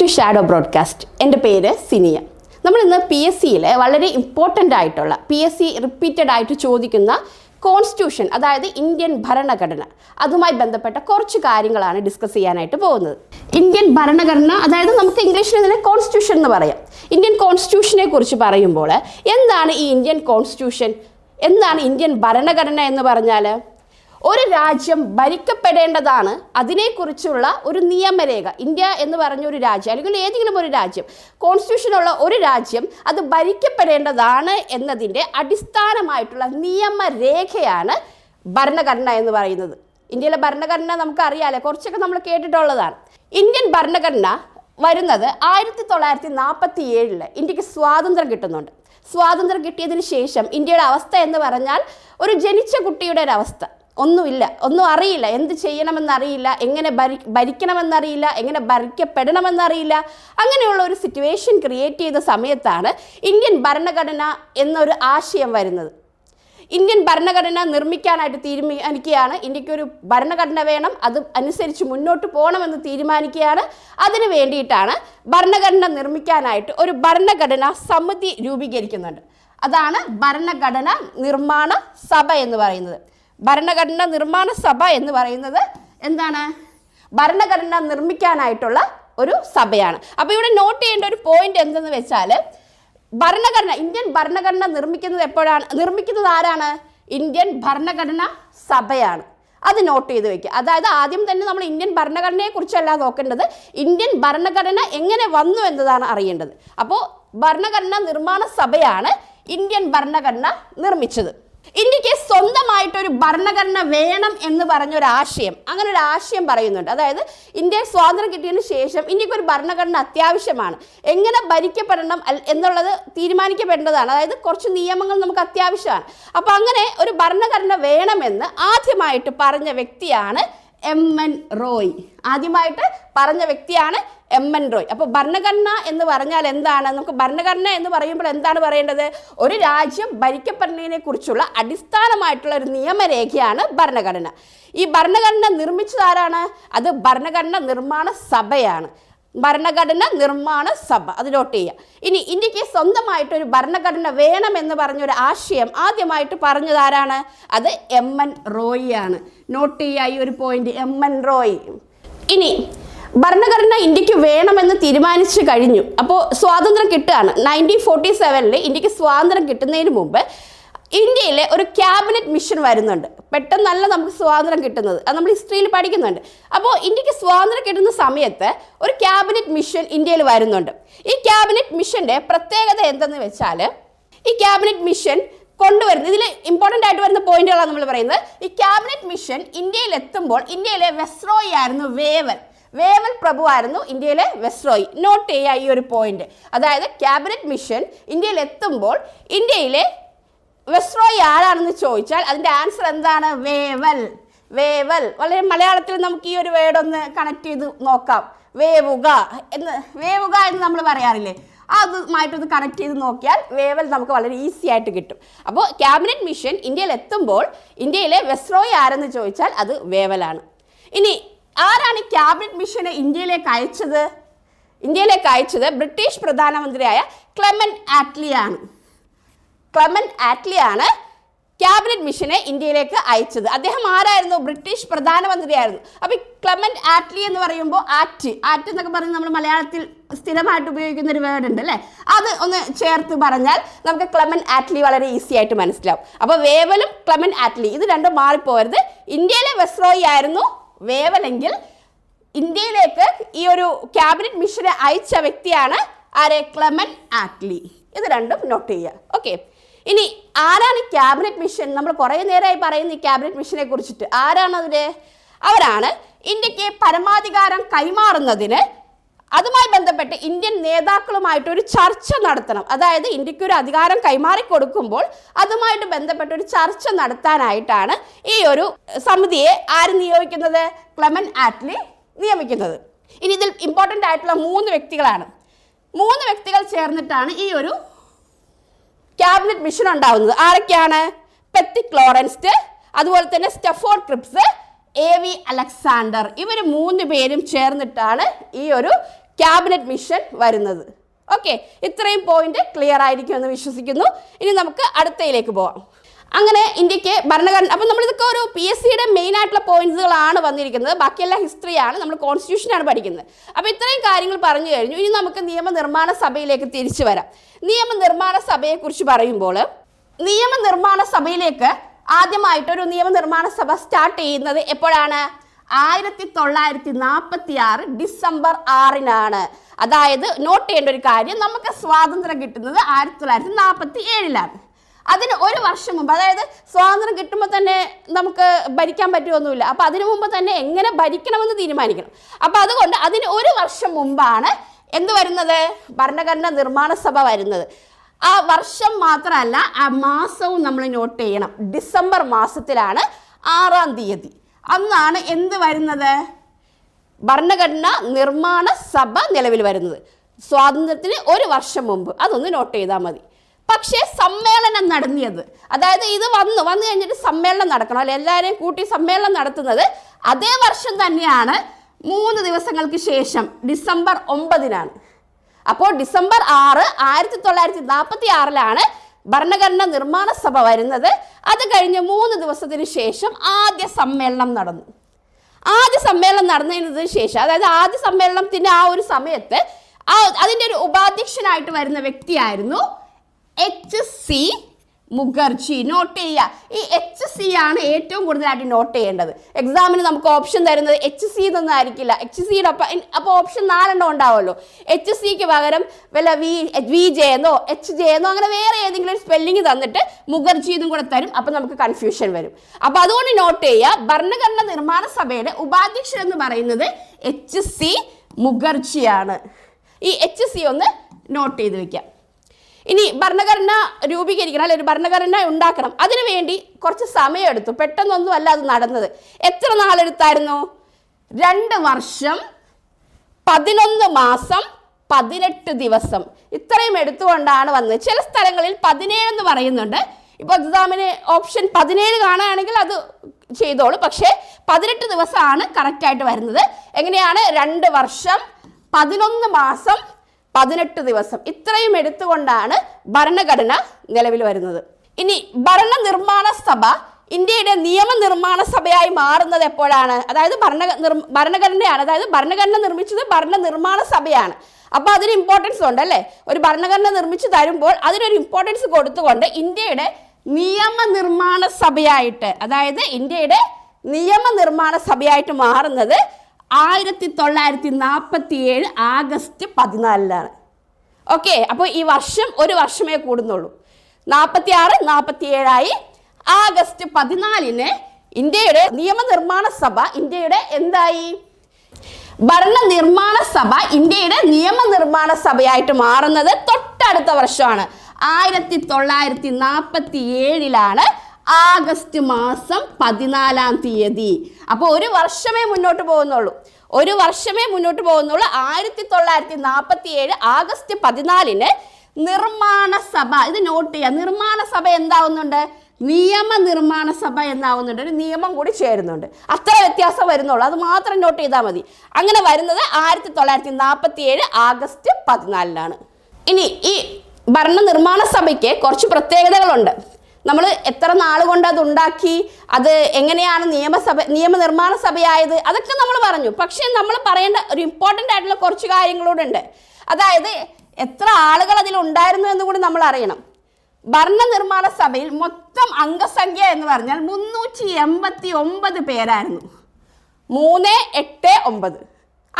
To shadow broadcast. എൻ്റെ പേര് സിനിയ. നമ്മളിന്ന് PSCയിൽ വളരെ ഇമ്പോർട്ടൻ്റ് ആയിട്ടുള്ള PSC റിപ്പീറ്റഡ് ആയിട്ട് ചോദിക്കുന്ന കോൺസ്റ്റിറ്റ്യൂഷൻ, അതായത് ഇന്ത്യൻ ഭരണഘടന, അതുമായി ബന്ധപ്പെട്ട കുറച്ച് കാര്യങ്ങളാണ് ഡിസ്കസ് ചെയ്യാനായിട്ട് പോകുന്നത്. ഇന്ത്യൻ ഭരണഘടന, അതായത് നമുക്ക് ഇംഗ്ലീഷിൽ ഇതിനെ കോൺസ്റ്റിറ്റ്യൂഷൻ എന്ന് പറയാം. ഇന്ത്യൻ കോൺസ്റ്റിറ്റ്യൂഷനെ കുറിച്ച് പറയുമ്പോൾ എന്താണ് ഈ ഇന്ത്യൻ കോൺസ്റ്റിറ്റ്യൂഷൻ, എന്താണ് ഇന്ത്യൻ ഭരണഘടന എന്ന് പറഞ്ഞാൽ, ഒരു രാജ്യം ഭരിക്കപ്പെടേണ്ടതാണ്, അതിനെക്കുറിച്ചുള്ള ഒരു നിയമരേഖ. ഇന്ത്യ എന്ന് പറഞ്ഞൊരു രാജ്യം, അല്ലെങ്കിൽ ഏതെങ്കിലും ഒരു രാജ്യം, കോൺസ്റ്റിറ്റ്യൂഷനുള്ള ഒരു രാജ്യം അത് ഭരിക്കപ്പെടേണ്ടതാണ് എന്നതിൻ്റെ അടിസ്ഥാനമായിട്ടുള്ള നിയമരേഖയാണ് ഭരണഘടന എന്ന് പറയുന്നത്. ഇന്ത്യയിലെ ഭരണഘടന നമുക്കറിയാലോ, കുറച്ചൊക്കെ നമ്മൾ കേട്ടിട്ടുള്ളതാണ്. ഇന്ത്യൻ ഭരണഘടന വരുന്നത് 1947 ഇന്ത്യക്ക് സ്വാതന്ത്ര്യം കിട്ടുന്നുണ്ട്. സ്വാതന്ത്ര്യം കിട്ടിയതിന് ശേഷം ഇന്ത്യയുടെ അവസ്ഥ എന്ന് പറഞ്ഞാൽ ഒരു ജനിച്ച കുട്ടിയുടെ ഒരവസ്ഥ. ഒന്നുമില്ല, ഒന്നും അറിയില്ല, എന്ത് ചെയ്യണമെന്നറിയില്ല, എങ്ങനെ ഭരിക്കണമെന്നറിയില്ല, എങ്ങനെ ഭരിക്കപ്പെടണമെന്നറിയില്ല. അങ്ങനെയുള്ള ഒരു സിറ്റുവേഷൻ ക്രിയേറ്റ് ചെയ്ത സമയത്താണ് ഇന്ത്യൻ ഭരണഘടന എന്നൊരു ആശയം വരുന്നത്. ഇന്ത്യൻ ഭരണഘടന നിർമ്മിക്കാനായിട്ട് തീരുമാനിക്കുകയാണ്. ഇന്ത്യക്കൊരു ഭരണഘടന വേണം, അത് അനുസരിച്ച് മുന്നോട്ട് പോകണമെന്ന് തീരുമാനിക്കുകയാണ്. അതിന് വേണ്ടിയിട്ടാണ് ഭരണഘടന നിർമ്മിക്കാനായിട്ട് ഒരു ഭരണഘടനാ സമിതി രൂപീകരിക്കുന്നുണ്ട്. അതാണ് ഭരണഘടന നിർമ്മാണ സഭ എന്ന് പറയുന്നത്. ഭരണഘടന നിർമ്മാണ സഭ എന്ന് പറയുന്നത് എന്താണ്? ഭരണഘടന നിർമ്മിക്കാനായിട്ടുള്ള ഒരു സഭയാണ്. അപ്പോൾ ഇവിടെ നോട്ട് ചെയ്യേണ്ട ഒരു പോയിന്റ് എന്തെന്ന് വെച്ചാൽ, ഭരണഘടന, ഇന്ത്യൻ ഭരണഘടന നിർമ്മിക്കുന്നത് എപ്പോഴാണ്? നിർമ്മിക്കുന്നത് ആരാണ്? ഇന്ത്യൻ ഭരണഘടന സഭയാണ്. അത് നോട്ട് ചെയ്ത് വെക്കുക. അതായത് ആദ്യം തന്നെ നമ്മൾ ഇന്ത്യൻ ഭരണഘടനയെ കുറിച്ചല്ല നോക്കേണ്ടത്, ഇന്ത്യൻ ഭരണഘടന എങ്ങനെ വന്നു എന്നതാണ് അറിയേണ്ടത്. അപ്പോൾ ഭരണഘടന നിർമ്മാണ സഭയാണ് ഇന്ത്യൻ ഭരണഘടന നിർമ്മിച്ചത്. ഇന്ത്യക്ക് സ്വന്തമായിട്ടൊരു ഭരണഘടന വേണം എന്ന് പറഞ്ഞൊരാശയം, അങ്ങനെ ഒരു ആശയം പറയുന്നുണ്ട്. അതായത് ഇന്ത്യ സ്വാതന്ത്ര്യം കിട്ടിയതിന് ശേഷം ഇന്ത്യക്ക് ഒരു ഭരണഘടന അത്യാവശ്യമാണ്. എങ്ങനെ ഭരിക്കപ്പെടണം എന്നുള്ളത് തീരുമാനിക്കപ്പെടേണ്ടതാണ്. അതായത് കുറച്ച് നിയമങ്ങൾ നമുക്ക് അത്യാവശ്യമാണ്. അപ്പോൾ അങ്ങനെ ഒരു ഭരണഘടന വേണമെന്ന് ആദ്യമായിട്ട് പറഞ്ഞ വ്യക്തിയാണ് MN റോയ്. ആദ്യമായിട്ട് പറഞ്ഞ വ്യക്തിയാണ് MN റോയ്. അപ്പോൾ ഭരണഘടന എന്ന് പറഞ്ഞാൽ എന്താണ്? നമുക്ക് ഭരണഘടന എന്ന് പറയുമ്പോൾ എന്താണ് പറയേണ്ടത്? ഒരു രാജ്യം ഭരിക്കപ്പെടുന്നതിനെ കുറിച്ചുള്ള അടിസ്ഥാനമായിട്ടുള്ള ഒരു നിയമരേഖയാണ് ഭരണഘടന. ഈ ഭരണഘടന നിർമ്മിച്ചത് ആരാണ്? അത് ഭരണഘടന നിർമ്മാണ സഭയാണ്. ഭരണഘടന നിർമ്മാണ സഭ, അത് നോട്ട് ചെയ്യുക. ഇനി ഇന്ത്യക്ക് സ്വന്തമായിട്ടൊരു ഭരണഘടന വേണമെന്ന് പറഞ്ഞൊരു ആശയം ആദ്യമായിട്ട് പറഞ്ഞത് ആരാണ്? അത് MN റോയ് ആണ്. നോട്ട് ചെയ്യുക ഈ ഒരു പോയിന്റ്, MN റോയ്. ഇനി ഭരണഘടന ഇന്ത്യക്ക് വേണമെന്ന് തീരുമാനിച്ചു കഴിഞ്ഞു. അപ്പോൾ സ്വാതന്ത്ര്യം കിട്ടുകയാണ്. 1947 ഇന്ത്യക്ക് സ്വാതന്ത്ര്യം കിട്ടുന്നതിന് മുമ്പ് ഇന്ത്യയിലെ ഒരു ക്യാബിനറ്റ് മിഷൻ വരുന്നുണ്ട്. പെട്ടെന്നല്ല നമുക്ക് സ്വാതന്ത്ര്യം കിട്ടുന്നത്, അത് നമ്മൾ ഹിസ്റ്ററിയിൽ പഠിക്കുന്നുണ്ട്. അപ്പോൾ ഇന്ത്യക്ക് സ്വാതന്ത്ര്യം കിട്ടുന്ന സമയത്ത് ഒരു ക്യാബിനറ്റ് മിഷൻ ഇന്ത്യയിൽ വരുന്നുണ്ട്. ഈ ക്യാബിനറ്റ് മിഷൻ്റെ പ്രത്യേകത എന്തെന്ന് വെച്ചാൽ, ഈ ക്യാബിനറ്റ് മിഷൻ കൊണ്ടുവരുന്നത്, ഇതിൽ ഇമ്പോർട്ടൻ്റ് ആയിട്ട് വരുന്ന പോയിന്റുകളാണ് നമ്മൾ പറയുന്നത്. ഈ ക്യാബിനറ്റ് മിഷൻ ഇന്ത്യയിൽ എത്തുമ്പോൾ ഇന്ത്യയിലെ വെസ്രോയി ആയിരുന്നു വേവൽ പ്രഭു ആയിരുന്നു ഇന്ത്യയിലെ വെസ്രോയി. നോട്ട് ചെയ്യുക ഈ ഒരു പോയിന്റ്. അതായത് ക്യാബിനറ്റ് മിഷൻ ഇന്ത്യയിൽ എത്തുമ്പോൾ ഇന്ത്യയിലെ വെസ്രോയി ആരാണെന്ന് ചോദിച്ചാൽ അതിൻ്റെ ആൻസർ എന്താണ്? വേവൽ. വളരെ മലയാളത്തിൽ നമുക്ക് ഈ ഒരു വേർഡ് ഒന്ന് കണക്ട് ചെയ്ത് നോക്കാം. വേവുക എന്ന് നമ്മൾ പറയാറില്ലേ, അതുമായിട്ടൊന്ന് കണക്ട് ചെയ്ത് നോക്കിയാൽ വേവൽ നമുക്ക് വളരെ ഈസി ആയിട്ട് കിട്ടും. അപ്പോൾ ക്യാബിനറ്റ് മിഷൻ ഇന്ത്യയിൽ എത്തുമ്പോൾ ഇന്ത്യയിലെ വെസ്രോയി ആരെന്ന് ചോദിച്ചാൽ അത് വേവലാണ്. ഇനി ആരാണ് ഈ ക്യാബിനറ്റ് മിഷനെ ഇന്ത്യയിലേക്ക് അയച്ചത്? ഇന്ത്യയിലേക്ക് അയച്ചത് ബ്രിട്ടീഷ് പ്രധാനമന്ത്രിയായ ക്ലെമന്റ് ആറ്റ്ലി ആണ് ക്യാബിനറ്റ് മിഷനെ ഇന്ത്യയിലേക്ക് അയച്ചത്. അദ്ദേഹം ആരായിരുന്നു? ബ്രിട്ടീഷ് പ്രധാനമന്ത്രിയായിരുന്നു. അപ്പോൾ ഈ ക്ലെമന്റ് ആറ്റ്ലി എന്ന് പറയുമ്പോൾ ആറ്റ് എന്നൊക്കെ പറഞ്ഞ് നമ്മൾ മലയാളത്തിൽ സ്ഥിരമായിട്ട് ഉപയോഗിക്കുന്ന ഒരു വേർഡ് ഉണ്ട് അല്ലേ, അത് ഒന്ന് ചേർത്ത് പറഞ്ഞാൽ നമുക്ക് ക്ലെമന്റ് ആറ്റ്ലി വളരെ ഈസി ആയിട്ട് മനസ്സിലാവും. അപ്പോൾ വേവലും ക്ലെമന്റ് ആറ്റ്ലി ഇത് രണ്ടും മാറിപ്പോകരുത്. ഇന്ത്യയിലെ വെസ്രോയി ആയിരുന്നു വേവലെങ്കിൽ ഇന്ത്യയിലേക്ക് ഈ ഒരു ക്യാബിനറ്റ് മിഷനെ അയച്ച വ്യക്തിയാണ് ആരെ? Clement Attlee. ഇത് രണ്ടും നോട്ട് ചെയ്യുക. ഓക്കെ. ഇനി ആരാണ് ഈ ക്യാബിനറ്റ് മിഷൻ? നമ്മൾ കുറേ നേരമായി പറയുന്ന ഈ ക്യാബിനറ്റ് മിഷനെ കുറിച്ചിട്ട്. ആരാണ് അവരാണ് ഇന്ത്യക്ക് പരമാധികാരം കൈമാറുന്നതിന് അതുമായി ബന്ധപ്പെട്ട് ഇന്ത്യൻ നേതാക്കളുമായിട്ട് ഒരു ചർച്ച നടത്തണം. അതായത് ഇന്ത്യക്ക് ഒരു അധികാരം കൈമാറി കൊടുക്കുമ്പോൾ അതുമായിട്ട് ബന്ധപ്പെട്ട ഒരു ചർച്ച നടത്താനായിട്ടാണ് ഈ ഒരു സമിതിയെ ആര് നിയോഗിക്കുന്നത്? ക്ലെമന്റ് ആറ്റ്ലി നിയമിക്കുന്നത്. ഇനി ഇതിൽ ഇമ്പോർട്ടൻ്റ് ആയിട്ടുള്ള 3 വ്യക്തികളാണ്. 3 വ്യക്തികൾ ചേർന്നിട്ടാണ് ഈ ഒരു ക്യാബിനറ്റ് മിഷൻ ഉണ്ടാവുന്നത്. ആരൊക്കെയാണ്? പെത്തിക് ലോറൻസ്, അതുപോലെ തന്നെ സ്റ്റഫോർഡ് ക്രിപ്സ്, A.V. അലക്സാണ്ടർ. ഇവർ 3 പേരും ചേർന്നിട്ടാണ് ഈ ഒരു ക്യാബിനറ്റ് മിഷൻ വരുന്നത്. ഓക്കെ, ഇത്രയും പോയിന്റ് ക്ലിയർ ആയിരിക്കുമെന്ന് വിശ്വസിക്കുന്നു. ഇനി നമുക്ക് അടുത്തയിലേക്ക് പോവാം. അങ്ങനെ ഇന്ത്യക്ക് ഭരണഘടന, അപ്പം നമ്മളിതൊക്കെ ഒരു PSCയുടെ മെയിൻ ആയിട്ടുള്ള പോയിന്റ്സുകളാണ് വന്നിരിക്കുന്നത്. ബാക്കിയെല്ലാം ഹിസ്റ്ററിയാണ്, നമ്മൾ കോൺസ്റ്റിറ്റ്യൂഷനാണ് പഠിക്കുന്നത്. അപ്പോൾ ഇത്രയും കാര്യങ്ങൾ പറഞ്ഞു കഴിഞ്ഞു. ഇനി നമുക്ക് നിയമനിർമ്മാണ സഭയിലേക്ക് തിരിച്ചു വരാം. നിയമനിർമ്മാണ സഭയെക്കുറിച്ച് പറയുമ്പോൾ, നിയമനിർമ്മാണ സഭയിലേക്ക് ആദ്യമായിട്ടൊരു നിയമനിർമ്മാണ സഭ സ്റ്റാർട്ട് ചെയ്യുന്നത് എപ്പോഴാണ്? 1946 ഡിസംബർ 6-നാണ്. അതായത് നോട്ട് ചെയ്യേണ്ട ഒരു കാര്യം, നമുക്ക് സ്വാതന്ത്ര്യം കിട്ടുന്നത് 1947-ലാണ്. അതിന് ഒരു വർഷം മുമ്പ്, അതായത് സ്വാതന്ത്ര്യം കിട്ടുമ്പോൾ തന്നെ നമുക്ക് ഭരിക്കാൻ പറ്റുമൊന്നുമില്ല. അപ്പോൾ അതിനു മുമ്പ് തന്നെ എങ്ങനെ ഭരിക്കണമെന്ന് തീരുമാനിക്കണം. അപ്പോൾ അതുകൊണ്ട് അതിന് ഒരു വർഷം മുമ്പാണ് എന്ത് വരുന്നത്? ഭരണഘടനാ നിർമ്മാണ സഭ വരുന്നത്. ആ വർഷം മാത്രമല്ല, ആ മാസവും നമ്മൾ നോട്ട് ചെയ്യണം. ഡിസംബർ മാസത്തിലാണ് 6-ാം തീയതി. അന്നാണ് എന്ത് വരുന്നത്? ഭരണഘടനാ നിർമ്മാണ സഭ നിലവിൽ വരുന്നത്. സ്വാതന്ത്ര്യത്തിന് ഒരു വർഷം മുമ്പ്. അതൊന്ന് നോട്ട് ചെയ്താൽ മതി. പക്ഷേ സമ്മേളനം നടത്തിയത്, അതായത് ഇത് വന്നു കഴിഞ്ഞിട്ട് സമ്മേളനം നടക്കണം അല്ലെ, എല്ലാവരെയും കൂട്ടി സമ്മേളനം നടത്തുന്നത് അതേ വർഷം തന്നെയാണ്, 3 ദിവസങ്ങൾക്ക് ശേഷം ഡിസംബർ 9-നാണ്. അപ്പോൾ ഡിസംബർ 6, 1946-ലാണ് ഭരണഘടനാ നിർമ്മാണ സഭ വരുന്നത്. അത് കഴിഞ്ഞ് 3 ദിവസത്തിന് ശേഷം ആദ്യ സമ്മേളനം നടന്നു. ആദ്യ സമ്മേളനം നടന്നതിന് ശേഷം, അതായത് ആദ്യ സമ്മേളനത്തിൻ്റെ ആ ഒരു സമയത്ത് അതിൻ്റെ ഒരു ഉപാധ്യക്ഷനായിട്ട് വരുന്ന വ്യക്തിയായിരുന്നു HC മുഖർജി. നോട്ട് ചെയ്യുക, ഈ HC ആണ് ഏറ്റവും കൂടുതലായിട്ട് നോട്ട് ചെയ്യേണ്ടത്. എക്സാമിന് നമുക്ക് ഓപ്ഷൻ തരുന്നത് HC എന്നൊന്നും ആയിരിക്കില്ല. HCയുടെ അപ്പോൾ ഓപ്ഷൻ 4 ഉണ്ടാവുമല്ലോ. HCക്ക് പകരം വല്ല VJ എന്നോ HJ എന്നോ അങ്ങനെ വേറെ ഏതെങ്കിലും ഒരു സ്പെല്ലിംഗ് തന്നിട്ട് മുഖർജി എന്നും കൂടെ തരും. അപ്പോൾ നമുക്ക് കൺഫ്യൂഷൻ വരും. അപ്പോൾ അതുകൊണ്ട് നോട്ട് ചെയ്യുക, ഭരണഘടനാ നിർമ്മാണ സഭയുടെ ഉപാധ്യക്ഷൻ എന്ന് പറയുന്നത് HC മുഖർജിയാണ്. ഈ HC ഒന്ന് നോട്ട് ചെയ്ത് വെക്കാം. ഇനി ഭരണഘടന രൂപീകരിക്കണം, അല്ലെങ്കിൽ ഒരു ഭരണഘടന ഉണ്ടാക്കണം. അതിനുവേണ്ടി കുറച്ച് സമയമെടുത്തു. പെട്ടെന്നൊന്നും അല്ല അത് നടന്നത്. എത്ര നാളെടുത്തായിരുന്നു? 2 വർഷം 11 മാസം 18 ദിവസം. ഇത്രയും എടുത്തുകൊണ്ടാണ് വന്നത്. ചില സ്ഥലങ്ങളിൽ 17 എന്ന് പറയുന്നുണ്ട്. ഇപ്പോൾ എക്സാമിന് ഓപ്ഷൻ 17 കാണുകയാണെങ്കിൽ അത് ചെയ്തോളൂ. പക്ഷേ 18 ദിവസമാണ് കറക്റ്റായിട്ട് വരുന്നത്. എങ്ങനെയാണ്? 2 വർഷം 11 മാസം 18 ദിവസം. ഇത്രയും എടുത്തുകൊണ്ടാണ് ഭരണഘടന നിലവിൽ വരുന്നത്. ഇനി ഭരണനിർമ്മാണ സഭ ഇന്ത്യയുടെ നിയമനിർമ്മാണ സഭയായി മാറുന്നത് എപ്പോഴാണ്? അതായത് ഭരണഘടനയാണ്, അതായത് ഭരണഘടന നിർമ്മിച്ചത് ഭരണനിർമ്മാണ സഭയാണ്. അപ്പോൾ അതിന് ഇമ്പോർട്ടൻസ് ഉണ്ട് അല്ലേ? ഒരു ഭരണഘടന നിർമ്മിച്ച് തരുമ്പോൾ അതിനൊരു ഇമ്പോർട്ടൻസ് കൊടുത്തുകൊണ്ട് ഇന്ത്യയുടെ നിയമനിർമ്മാണ സഭയായിട്ട്, അതായത് ഇന്ത്യയുടെ നിയമനിർമ്മാണ സഭയായിട്ട് മാറുന്നത് 1947 ആഗസ്റ്റ് 14-ലാണ്. ഓക്കെ, അപ്പോൾ ഈ വർഷം ഒരു വർഷമേ കൂടുന്നുള്ളൂ. 46, 47 ആഗസ്റ്റ് 14-ന് ഇന്ത്യയുടെ നിയമനിർമ്മാണ സഭ ഇന്ത്യയുടെ എന്തായി? ഭരണനിർമ്മാണ സഭ ഇന്ത്യയുടെ നിയമനിർമ്മാണ സഭയായിട്ട് മാറുന്നത് തൊട്ടടുത്ത വർഷമാണ്. 1947-ലാണ് ആഗസ്റ്റ് മാസം 14-ാം തീയതി. അപ്പോൾ ഒരു വർഷമേ മുന്നോട്ട് പോകുന്നുള്ളൂ. 1947 ആഗസ്റ്റ് 14-ന് നിർമ്മാണ സഭ, ഇത് നോട്ട് ചെയ്യുക, നിർമ്മാണ സഭ എന്താവുന്നുണ്ട്? നിയമനിർമ്മാണ സഭ എന്നാവുന്നുണ്ട്. ഒരു നിയമം കൂടി ചേരുന്നുണ്ട്. അത്ര വ്യത്യാസം വരുന്നുള്ളൂ, അത് മാത്രം നോട്ട് ചെയ്താൽ മതി. അങ്ങനെ വരുന്നത് 1947 ആഗസ്റ്റ് 14-ലാണ്. ഇനി ഈ ഭരണനിർമ്മാണ സഭയ്ക്ക് കുറച്ച് പ്രത്യേകതകളുണ്ട്. നമ്മൾ എത്ര നാൾ കൊണ്ട് അത് ഉണ്ടാക്കി, അത് എങ്ങനെയാണ് നിയമനിർമ്മാണ സഭയായത്, അതൊക്കെ നമ്മൾ പറഞ്ഞു. പക്ഷേ നമ്മൾ പറയേണ്ട ഒരു ഇമ്പോർട്ടൻ്റ് ആയിട്ടുള്ള കുറച്ച് കാര്യങ്ങളൂടെ ഉണ്ട്. അതായത് എത്ര ആളുകൾ അതിലുണ്ടായിരുന്നു എന്ന് കൂടി നമ്മൾ അറിയണം. ഭരണനിർമ്മാണ സഭയിൽ മൊത്തം അംഗസംഖ്യ എന്ന് പറഞ്ഞാൽ 389 പേരായിരുന്നു. 389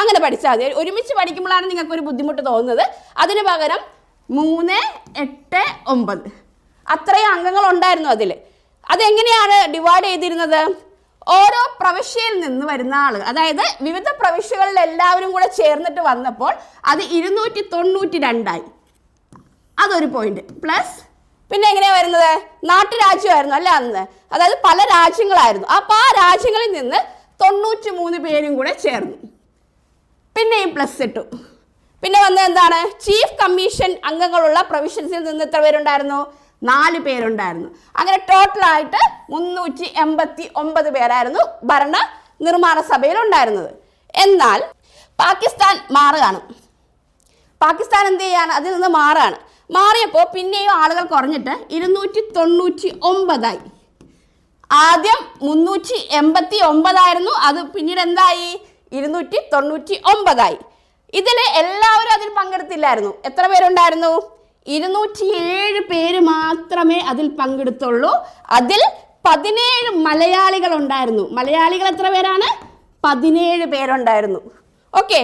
അങ്ങനെ പഠിച്ചാൽ മതി. ഒരുമിച്ച് പഠിക്കുമ്പോഴാണ് നിങ്ങൾക്കൊരു ബുദ്ധിമുട്ട് തോന്നുന്നത്. അതിന് പകരം 389 അത്രയും അംഗങ്ങൾ ഉണ്ടായിരുന്നു അതിൽ. അതെങ്ങനെയാണ് ഡിവൈഡ് ചെയ്തിരുന്നത്? ഓരോ പ്രവിശ്യയിൽ നിന്ന് വരുന്ന ആൾ, അതായത് വിവിധ പ്രവിശ്യകളിൽ എല്ലാവരും കൂടെ ചേർന്നിട്ട് വന്നപ്പോൾ അത് 292 അതൊരു പോയിന്റ്. പ്ലസ് പിന്നെ എങ്ങനെയാണ് വരുന്നത്? നാട്ടുരാജ്യമായിരുന്നു അല്ലേ അന്ന്, അതായത് പല രാജ്യങ്ങളായിരുന്നു. അപ്പോൾ ആ രാജ്യങ്ങളിൽ നിന്ന് 93 പേരും കൂടെ ചേർന്നു. പിന്നെയും പ്ലസ് ഇട്ടു. പിന്നെ വന്നത് എന്താണ്? ചീഫ് കമ്മീഷൻ അംഗങ്ങളുള്ള പ്രൊവിഷ്യൻസിൽ നിന്ന് എത്ര പേരുണ്ടായിരുന്നു? 4 പേരുണ്ടായിരുന്നു. അങ്ങനെ ടോട്ടലായിട്ട് 389 പേരായിരുന്നു ഭരണ നിർമ്മാണ സഭയിൽ ഉണ്ടായിരുന്നത്. എന്നാൽ പാകിസ്ഥാൻ മാറുകയാണ്. പാകിസ്ഥാൻ എന്ത് ചെയ്യാണ്, അതിൽ നിന്ന് മാറിയപ്പോൾ പിന്നെയും ആളുകൾ കുറഞ്ഞിട്ട് 299 ആദ്യം 389 അത് പിന്നീട് എന്തായി 299 ഇതിൽ എല്ലാവരും അതിൽ പങ്കെടുത്തില്ലായിരുന്നു. എത്ര പേരുണ്ടായിരുന്നു? 207 പേര് മാത്രമേ അതിൽ പങ്കെടുത്തുള്ളൂ. അതിൽ 17 മലയാളികൾ ഉണ്ടായിരുന്നു. മലയാളികൾ എത്ര പേരാണ്? 17 പേരുണ്ടായിരുന്നു. ഓക്കെ,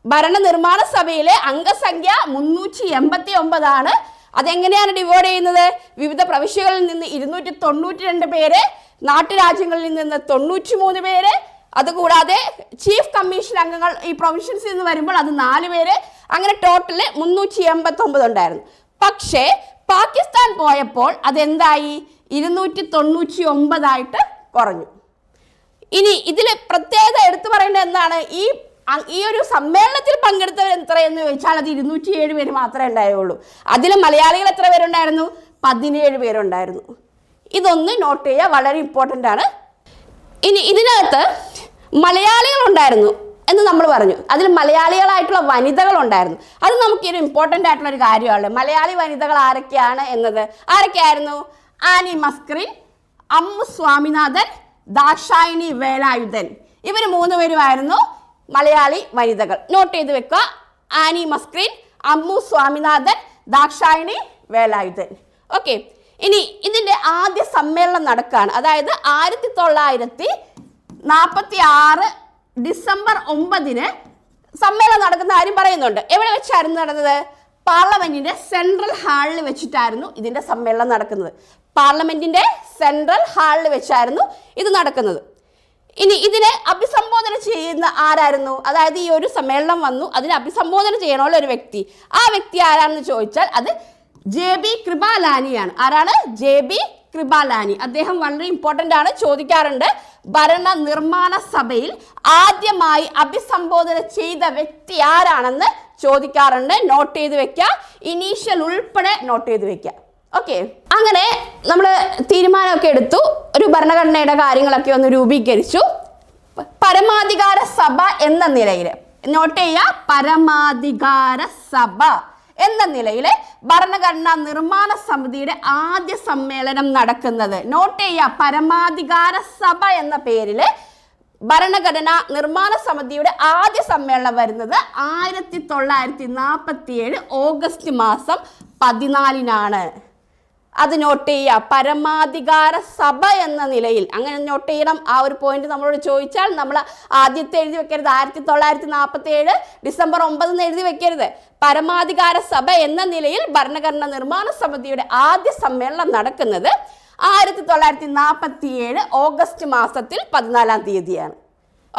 ഭരണനിർമ്മാണ സഭയിലെ അംഗസംഖ്യ 389 അതെങ്ങനെയാണ് ഡിവൈഡ് ചെയ്യുന്നത്? വിവിധ പ്രവിശ്യകളിൽ നിന്ന് 292 പേര്, നാട്ടുരാജ്യങ്ങളിൽ നിന്ന് 93 പേര്, അതുകൂടാതെ ചീഫ് കമ്മീഷൻ അംഗങ്ങൾ ഈ പ്രൊവിൻഷ്യൻസിൽ നിന്ന് വരുമ്പോൾ അത് 4 പേര്, അങ്ങനെ ടോട്ടൽ 389 ഉണ്ടായിരുന്നു. പക്ഷേ പാകിസ്ഥാൻ പോയപ്പോൾ അതെന്തായി? 299 കുറഞ്ഞു. ഇനി ഇതിൽ പ്രത്യേകത എടുത്തു പറയേണ്ടത് എന്താണ്? ഈ ഒരു സമ്മേളനത്തിൽ പങ്കെടുത്തവർ എത്രയെന്ന് ചോദിച്ചാൽ അത് 207 പേര് മാത്രമേ ഉണ്ടായുള്ളൂ. അതിൽ മലയാളികൾ എത്ര പേരുണ്ടായിരുന്നു? 17 പേരുണ്ടായിരുന്നു. ഇതൊന്ന് നോട്ട് ചെയ്യുക, വളരെ ഇമ്പോർട്ടൻ്റ് ആണ്. ഇനി ഇതിനകത്ത് മലയാളികൾ ഉണ്ടായിരുന്നു എന്ന് നമ്മൾ പറഞ്ഞു. അതിൽ മലയാളികളായിട്ടുള്ള വനിതകൾ ഉണ്ടായിരുന്നു. അത് നമുക്കൊരു ഇമ്പോർട്ടൻ്റ് ആയിട്ടുള്ള ഒരു കാര്യമാണ്. മലയാളി വനിതകൾ ആരൊക്കെയാണ് എന്നത്. ആരൊക്കെയായിരുന്നു? ആനി മസ്കറിൻ, അമ്മു സ്വാമിനാഥൻ, ദാക്ഷായണി വേലായുധൻ. ഇവർ 3 പേരുമായിരുന്നു മലയാളി വനിതകൾ. നോട്ട് ചെയ്ത് വെക്കുക. ആനി മസ്കറിൻ, അമ്മു സ്വാമിനാഥൻ, ദാക്ഷായണി വേലായുധൻ. ഓക്കെ, ഇനി ഇതിൻ്റെ ആദ്യ സമ്മേളനം നടക്കുകയാണ്. അതായത് 1946 ഡിസംബർ 9 സമ്മേളനം നടക്കുന്ന കാര്യം പറയുന്നുണ്ട്. എവിടെ വെച്ചായിരുന്നു നടന്നത്? പാർലമെന്റിന്റെ സെൻട്രൽ ഹാളിൽ വെച്ചിട്ടായിരുന്നു ഇതിന്റെ സമ്മേളനം നടക്കുന്നത്. പാർലമെന്റിന്റെ സെൻട്രൽ ഹാളിൽ വെച്ചായിരുന്നു ഇത് നടക്കുന്നത്. ഇനി ഇതിനെ അഭിസംബോധന ചെയ്യുന്ന ആരായിരുന്നു? അതായത് ഈ ഒരു സമ്മേളനം വന്നു, അതിനെ അഭിസംബോധന ചെയ്യണമല്ലോ ഒരു വ്യക്തി. ആ വ്യക്തി ആരാണെന്ന് ചോദിച്ചാൽ അത് JB കൃപാലാനിയാണ്. ആരാണ്? JB കൃപാലാനി. അദ്ദേഹം വളരെ ഇമ്പോർട്ടൻ്റ് ആണ്, ചോദിക്കാറുണ്ട്. ഭരണനിർമ്മാണ സഭയിൽ ആദ്യമായി അഭിസംബോധന ചെയ്ത വ്യക്തി ആരാണെന്ന് ചോദിക്കാറുണ്ട്. നോട്ട് ചെയ്ത് വെക്കുക, ഇനീഷ്യൽ ഉൾപ്പെടെ നോട്ട് ചെയ്ത് വെക്കുക. ഓക്കെ, അങ്ങനെ നമ്മൾ തീരുമാനമൊക്കെ എടുത്തു, ഒരു ഭരണഘടനയുടെ കാര്യങ്ങളൊക്കെ ഒന്ന് രൂപീകരിച്ചു. പരമാധികാര സഭ എന്ന നിലയിൽ നോട്ട് ചെയ്യുക, പരമാധികാര സഭ എന്ന നിലയിൽ ഭരണഘടനാ നിർമ്മാണ സമിതിയുടെ ആദ്യ സമ്മേളനം നടക്കുന്നത്. നോട്ട് ചെയ്യുക, പരമാധികാര സഭ എന്ന പേരിൽ ഭരണഘടനാ നിർമ്മാണ സമിതിയുടെ ആദ്യ സമ്മേളനം വരുന്നത് 1947 ഓഗസ്റ്റ് മാസം 14 അത് നോട്ട് ചെയ്യുക, പരമാധികാര സഭ എന്ന നിലയിൽ. അങ്ങനെ നോട്ട് ചെയ്യണം. ആ ഒരു പോയിന്റ് നമ്മളോട് ചോദിച്ചാൽ നമ്മൾ ആദ്യത്തെ എഴുതി വെക്കരുത്. 1947 ഡിസംബർ 9 എഴുതി വെക്കരുത്. പരമാധികാര സഭ എന്ന നിലയിൽ ഭരണഘടനാ നിർമ്മാണ സമിതിയുടെ ആദ്യ സമ്മേളനം നടക്കുന്നത് 1947 ഓഗസ്റ്റ് മാസത്തിൽ 14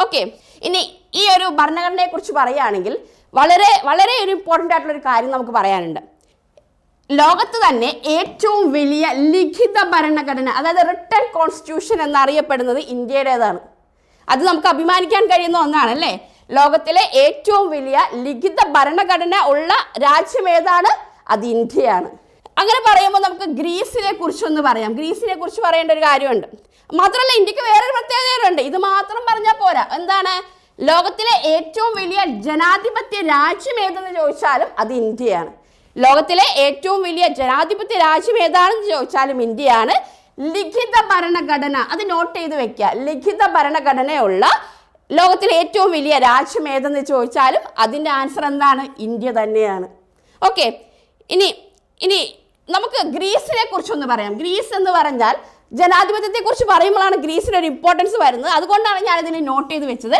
ഓക്കെ, ഇനി ഈ ഒരു ഭരണഘടനയെ കുറിച്ച് പറയുകയാണെങ്കിൽ വളരെ വളരെ ഒരു ഇമ്പോർട്ടൻ്റ് ആയിട്ടുള്ള ഒരു കാര്യം നമുക്ക് പറയാനുണ്ട്. ലോകത്ത് തന്നെ ഏറ്റവും വലിയ ലിഖിത ഭരണഘടന, അതായത് റിട്ടൺ കോൺസ്റ്റിറ്റ്യൂഷൻ എന്നറിയപ്പെടുന്നത് ഇന്ത്യയുടേതാണ്. അത് നമുക്ക് അഭിമാനിക്കാൻ കഴിയുന്ന ഒന്നാണ് അല്ലേ. ലോകത്തിലെ ഏറ്റവും വലിയ ലിഖിത ഭരണഘടന ഉള്ള രാജ്യം ഏതാണ്? അത് ഇന്ത്യയാണ്. അങ്ങനെ പറയുമ്പോൾ നമുക്ക് ഗ്രീസിനെ കുറിച്ചൊന്ന് പറയാം. ഗ്രീസിനെ കുറിച്ച് പറയേണ്ട ഒരു കാര്യമുണ്ട്. മാത്രമല്ല ഇന്ത്യക്ക് വേറൊരു പ്രത്യേകതയുണ്ട്. ഇത് മാത്രം പറഞ്ഞാൽ പോരാ. എന്താണ്? ലോകത്തിലെ ഏറ്റവും വലിയ ജനാധിപത്യ രാജ്യം ഏതെന്ന് ചോദിച്ചാലും അത് ഇന്ത്യയാണ്. ലോകത്തിലെ ഏറ്റവും വലിയ ജനാധിപത്യ രാജ്യം ഏതാണെന്ന് ചോദിച്ചാലും ഇന്ത്യയാണ്. ലിഖിത ഭരണഘടന, അത് നോട്ട് ചെയ്ത് വെക്കുക. ലിഖിത ഭരണഘടനയുള്ള ലോകത്തിലെ ഏറ്റവും വലിയ രാജ്യം ഏതെന്ന് ചോദിച്ചാലും അതിൻ്റെ ആൻസർ എന്താണ്? ഇന്ത്യ തന്നെയാണ്. ഓക്കെ, ഇനി നമുക്ക് ഗ്രീസിനെ കുറിച്ചൊന്ന് പറയാം. ഗ്രീസ് എന്ന് പറഞ്ഞാൽ ജനാധിപത്യത്തെക്കുറിച്ച് പറയുമ്പോഴാണ് ഗ്രീസിന് ഒരു ഇമ്പോർട്ടൻസ് വരുന്നത്. അതുകൊണ്ടാണ് ഞാനിതിനെ നോട്ട് ചെയ്ത് വെച്ചത്.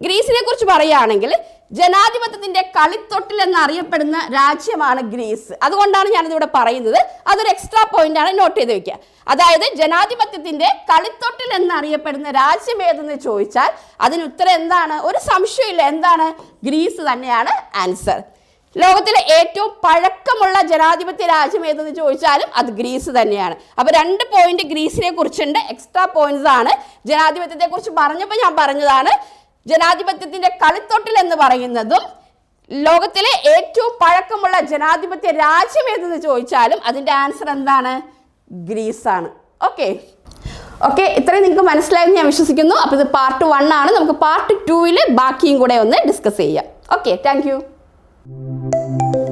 ഗ്രീസിനെ കുറിച്ച് പറയുകയാണെങ്കിൽ ജനാധിപത്യത്തിന്റെ കളിത്തൊട്ടിൽ എന്നറിയപ്പെടുന്ന രാജ്യമാണ് ഗ്രീസ്. അതുകൊണ്ടാണ് ഞാനിതിവിടെ പറയുന്നത്. അതൊരു എക്സ്ട്രാ പോയിന്റ് ആണ്, നോട്ട് ചെയ്ത് വെക്കുക. അതായത് ജനാധിപത്യത്തിന്റെ കളിത്തൊട്ടിൽ എന്നറിയപ്പെടുന്ന രാജ്യം ഏതെന്ന് ചോദിച്ചാൽ അതിന് ഉത്തരം എന്താണ്? ഒരു സംശയമില്ല, എന്താണ്? ഗ്രീസ് തന്നെയാണ് ആൻസർ. ലോകത്തിലെ ഏറ്റവും പഴക്കമുള്ള ജനാധിപത്യ രാജ്യം ഏതെന്ന് ചോദിച്ചാലും അത് ഗ്രീസ് തന്നെയാണ്. അപ്പോൾ 2 പോയിന്റ് ഗ്രീസിനെ കുറിച്ചുണ്ട്, എക്സ്ട്രാ പോയിന്റ്സ് ആണ്. ജനാധിപത്യത്തെ കുറിച്ച് പറഞ്ഞപ്പോൾ ഞാൻ പറഞ്ഞതാണ്. ജനാധിപത്യത്തിന്റെ കളിത്തൊട്ടിൽ എന്ന് പറയുന്നതും ലോകത്തിലെ ഏറ്റവും പഴക്കമുള്ള ജനാധിപത്യ രാജ്യം ഏതെന്ന് ചോദിച്ചാലും അതിൻ്റെ ആൻസർ എന്താണ്? ഗ്രീസാണ്. ഓക്കെ, ഇത്രയും നിങ്ങൾക്ക് മനസ്സിലായെന്ന് ഞാൻ വിശ്വസിക്കുന്നു. അപ്പോൾ ഇത് പാർട്ട് 1 ആണ്. നമുക്ക് പാർട്ട് 2 ബാക്കിയും കൂടെ ഒന്ന് ഡിസ്കസ് ചെയ്യാം. Okay, thank you. താങ്ക്